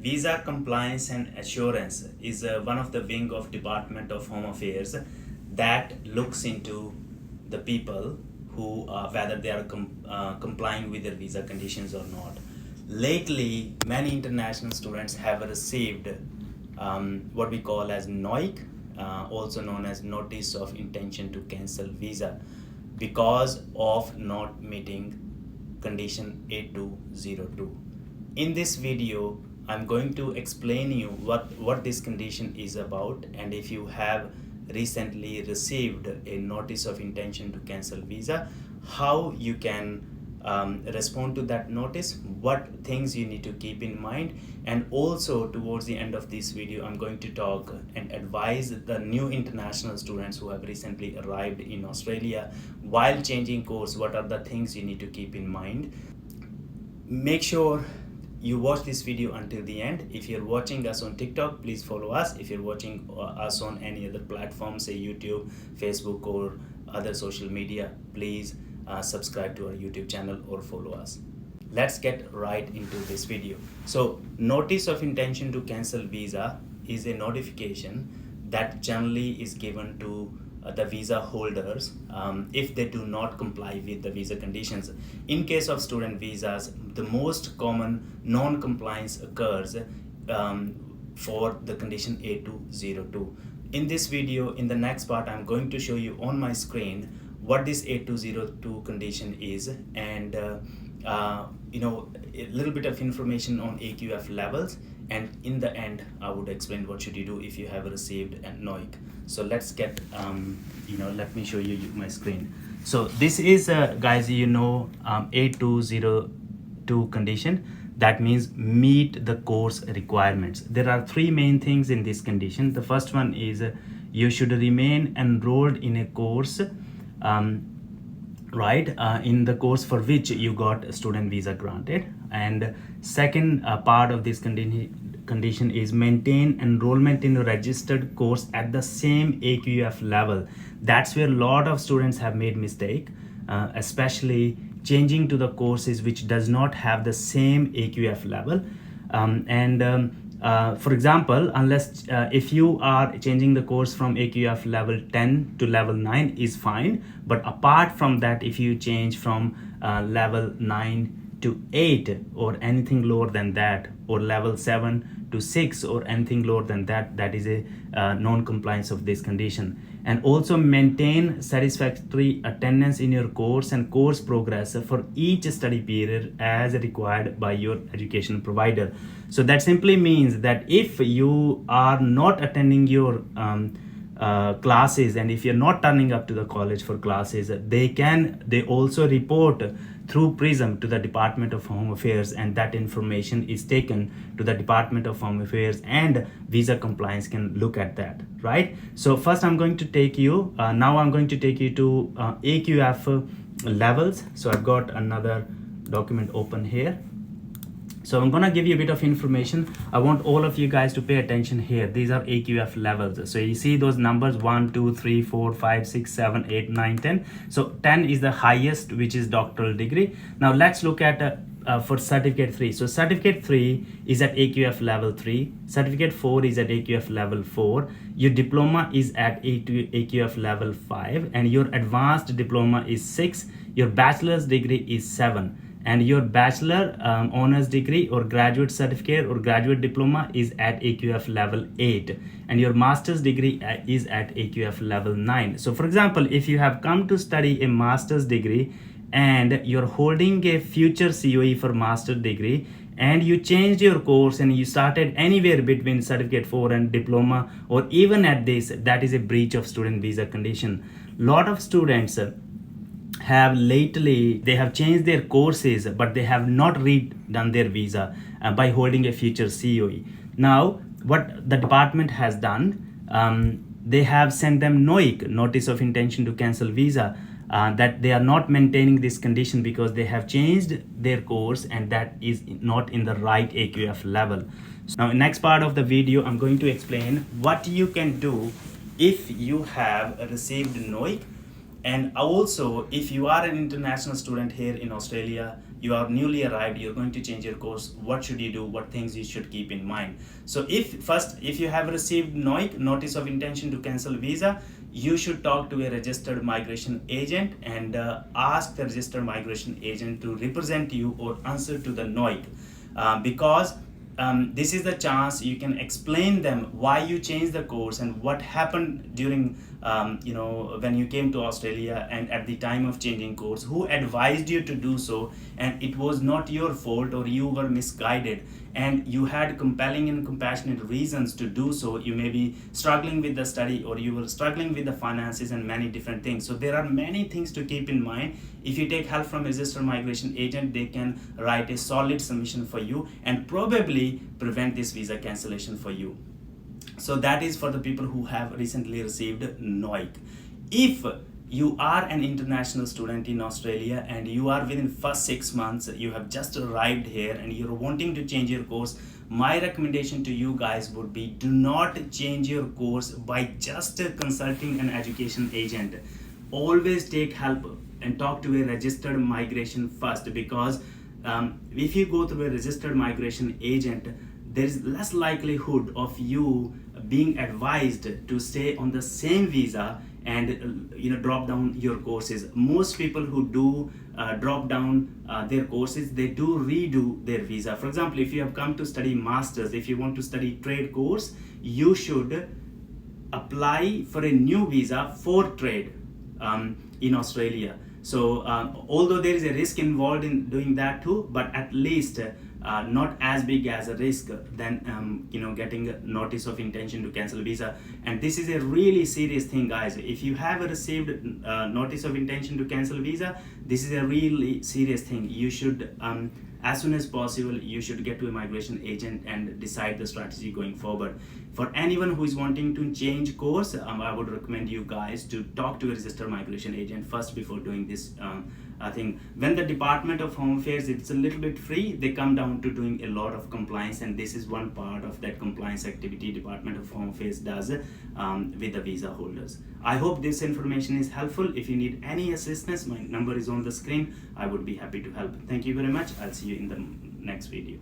Visa compliance and assurance is one of the wing of Department of Home Affairs that looks into the people who whether they are complying with their visa conditions or not. Lately, many international students have received what we call as NOIC, also known as Notice of Intention to Cancel Visa, because of not meeting condition A202. In this video, I'm going to explain you what this condition is about, and if you have recently received a notice of intention to cancel visa, how you can respond to that notice, what things you need to keep in mind. And also towards the end of this video, I'm going to talk and advise the new international students who have recently arrived in Australia while changing course, what are the things you need to keep in mind. Make sure you watch this video until the end. If you're watching us on TikTok, please follow us. If you're watching us on any other platform, say YouTube, Facebook, or other social media, please subscribe to our YouTube channel or follow us. Let's get right into this video. So, notice of intention to cancel visa is a notification that generally is given to the visa holders if they do not comply with the visa conditions. In case of student visas, the most common non-compliance occurs for the condition A202. In this video, in the next part, I'm going to show you on my screen what this A202 condition is, and a little bit of information on AQF levels, and in the end I would explain what should you do if you have received a NOIC. So let's get let me show you my screen. So this is guys, A202 condition. That means meet the course requirements. There are three main things in this condition. The first one is you should remain enrolled in a course in the course for which you got a student visa granted. And second part of this condition is maintain enrollment in a registered course at the same AQF level. That's where a lot of students have made mistake, especially changing to the courses which does not have the same AQF level. For example, unless if you are changing the course from AQF level 10 to level 9 is fine, but apart from that, if you change from level 9 to 8 or anything lower than that, or level 7 to 6 or anything lower than that, that is a non-compliance of this condition. And also maintain satisfactory attendance in your course and course progress for each study period as required by your education provider. So that simply means that if you are not attending your classes, and if you're not turning up to the college for classes, they also report through PRISM to the Department of Home Affairs, and that information is taken to the Department of Home Affairs, and visa compliance can look at that, right? So first I'm going to take you to AQF levels. So I've got another document open here. So I'm gonna give you a bit of information. I want all of you guys to pay attention here. These are AQF levels. So you see those numbers 1, 2, 3, 4, 5, 6, 7, 8, 9, 10. So 10 is the highest, which is doctoral degree. Now let's look at for certificate 3. So certificate 3 is at AQF level 3. Certificate 4 is at AQF level 4. Your diploma is at AQF level 5, and your advanced diploma is 6. Your bachelor's degree is 7. And your bachelor honors degree or graduate certificate or graduate diploma is at AQF level 8, and your master's degree is at AQF level 9. So for example, if you have come to study a master's degree and you're holding a future COE for master's degree, and you changed your course and you started anywhere between certificate 4 and diploma, or even at this, that is a breach of student visa condition. Lot of students have changed their courses, but they have not redone their visa by holding a future COE. Now what the department has done, they have sent them NOIC, notice of intention to cancel visa, that they are not maintaining this condition because they have changed their course, and that is not in the right AQF level. Now in next part of the video, I'm going to explain what you can do if you have received NOIC. And also, if you are an international student here in Australia, you are newly arrived, you're going to change your course, what should you do, what things you should keep in mind. So if you have received NOIC, notice of intention to cancel visa, you should talk to a registered migration agent and ask the registered migration agent to represent you or answer to the NOIC, because this is the chance you can explain them why you changed the course and what happened during when you came to Australia and at the time of changing course, who advised you to do so, and it was not your fault or you were misguided and you had compelling and compassionate reasons to do so. You may be struggling with the study or you were struggling with the finances and many different things. So there are many things to keep in mind. If you take help from a registered migration agent, they can write a solid submission for you and probably prevent this visa cancellation for you. So that is for the people who have recently received NOIC. If you are an international student in Australia and you are within first 6 months, you have just arrived here and you're wanting to change your course, my recommendation to you guys would be, do not change your course by just consulting an education agent. Always take help and talk to a registered migration first, because if you go through a registered migration agent, there is less likelihood of you being advised to stay on the same visa and drop down your courses. Most people who do drop down their courses, they do redo their visa. For example, if you have come to study masters, if you want to study trade course, you should apply for a new visa for trade in Australia. So although there is a risk involved in doing that too, but at least not as big as a risk than getting a notice of intention to cancel visa. And this is a really serious thing, guys. If you have received notice of intention to cancel visa, this is a really serious thing. You should as soon as possible, you should get to a migration agent and decide the strategy going forward. For anyone who is wanting to change course, I would recommend you guys to talk to a registered migration agent first before doing this thing. When the Department of Home Affairs, it's a little bit free, they come down to doing a lot of compliance, and this is one part of that compliance activity Department of Home Affairs does with the visa holders. I hope this information is helpful. If you need any assistance, my number is on the screen. I would be happy to help. Thank you very much. I'll see you in the next video.